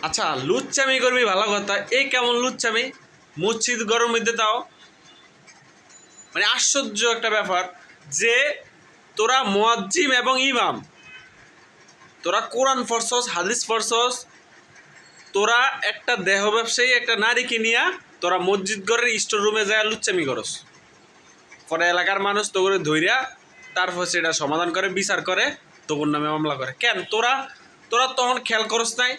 আচ্ছা লুচ্চামি করবি ভালো কথা, এই কেমন লুচ্চামি মসজিদ ঘরের মধ্যে, তাও মানে আশ্চর্য একটা ব্যাপার যে তোরা মুয়াজ্জিম এবং ইমাম, তোরা কোরআন পড়ছস, হাদিস পড়ছস, তোরা একটা দেহ ব্যবসায়ী একটা নারীকে নিয়া তোরা মসজিদ ঘরের স্টোর রুমে যায় লুচ্চামি করস। পরে এলাকার মানুষ তো করে ধইরা তারপর সেটা সমাধান করে, বিচার করে, তোর নামে মামলা করে। কেন তোরা তোরা তখন খেয়াল করস নাই?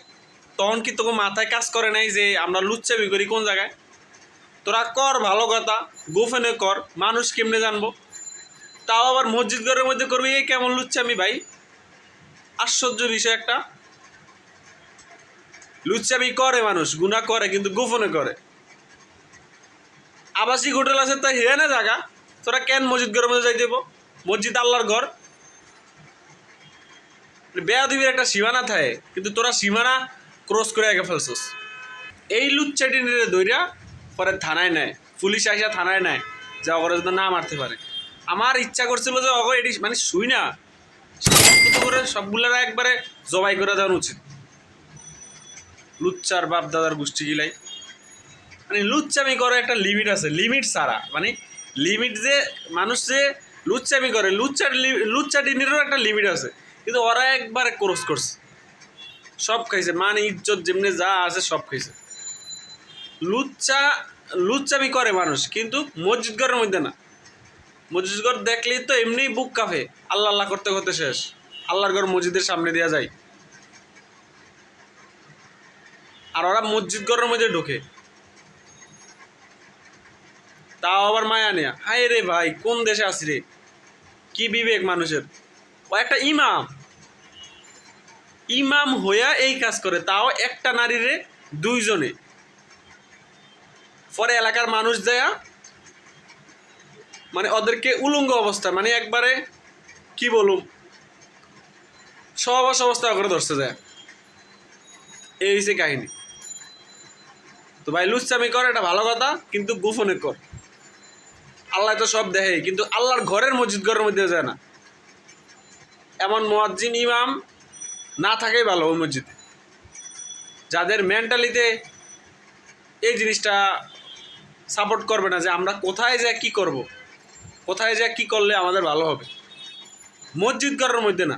তখন কি তোকে মাথায় কাজ করে নাই যে আমরা লুচ্চামি করি কোন জায়গায়? তোরা কর ভালো কথা, গোপনে কর, মানুষ কেমনে জানবো? তাও আবার মসজিদ ঘরের মধ্যে করবি, এই কেমন লুচ্চামি ভাই? আশ্চর্য বিষয় একটা। লুচ্চামি করে মানুষ, গুনাহ করে, কিন্তু গোপনে করে। আবাসিক হোটেল আছে তাই হিরে না জায়গা, তোরা কেন মসজিদ ঘরের মধ্যে যাই দেবো? মসজিদ আল্লাহর ঘর, বেয়াদবির একটা সীমানা থাকে, কিন্তু তোরা সীমানা ক্রস করে আগে ফেলছস। এই লুচ্চাটিনে দইরা পরে থানায় নেয়, পুলিশ আইসা থানায় নেয়, যা ওরা যদি না মারতে পারে। আমার ইচ্ছা করছিল যে অগর এটি মানে শুই না করে সবগুলারা একবারে জবাই করে দেওয়া উচিত। লুচ্চার বাপ দাদার গোষ্ঠী গিলাই মানে লুচ্চামি করে একটা লিমিট আছে, লিমিট ছাড়া মানে লিমিট যে মানুষ যে লুচ্চামি করে, লুচ্চাটিনেরও একটা লিমিট আছে, কিন্তু ওরা একবারে ক্রস করছে, সব খাইছে, মানে ইজ্জত যেমনি যা আছে সব খাইছে। লুচ্চামি করে মানুষ, কিন্তু মসজিদ ঘরের মধ্যে না। মসজিদ ঘর দেখলেই তো এমনিই বুক কাঁপে, আল্লাহ আল্লাহ করতে করতে শেষ। আল্লাহর ঘর মসজিদের সামনে দেওয়া যায়, আর ওরা মসজিদ ঘরের মধ্যে ঢোকে, তাও আবার মায়া নেয়া। হায় রে ভাই, কোন দেশে আছি রে? কি বিবেক মানুষের! ও একটা ইমাম, ইমাম হইয়া এই কাজ করে, তাও একটা নারীরে দুইজনে। পরে এলাকার মানুষ দেয়া মানে ওদেরকে উলঙ্গ অবস্থা, মানে একবারে কি বলুম, সহবাস অবস্থা করে ধরতে যায়। এই হচ্ছে কাহিনী। তো ভাই লুচ্চামি কর এটা ভালো কথা, কিন্তু গোপনে কর। আল্লাহ তো সব দেখে, কিন্তু আল্লাহর ঘরের মসজিদ ঘরের মধ্যে যায় না। এমন মুয়াজ্জিন ইমাম না থাকেই ভালো ওই মসজিদে, যাদের মেন্টালিতে এই জিনিসটা সাপোর্ট করবে না যে আমরা কোথায় যা কি করব, কোথায় যা কি করলে আমাদের ভালো হবে। মসজিদ ঘরের মধ্যে না।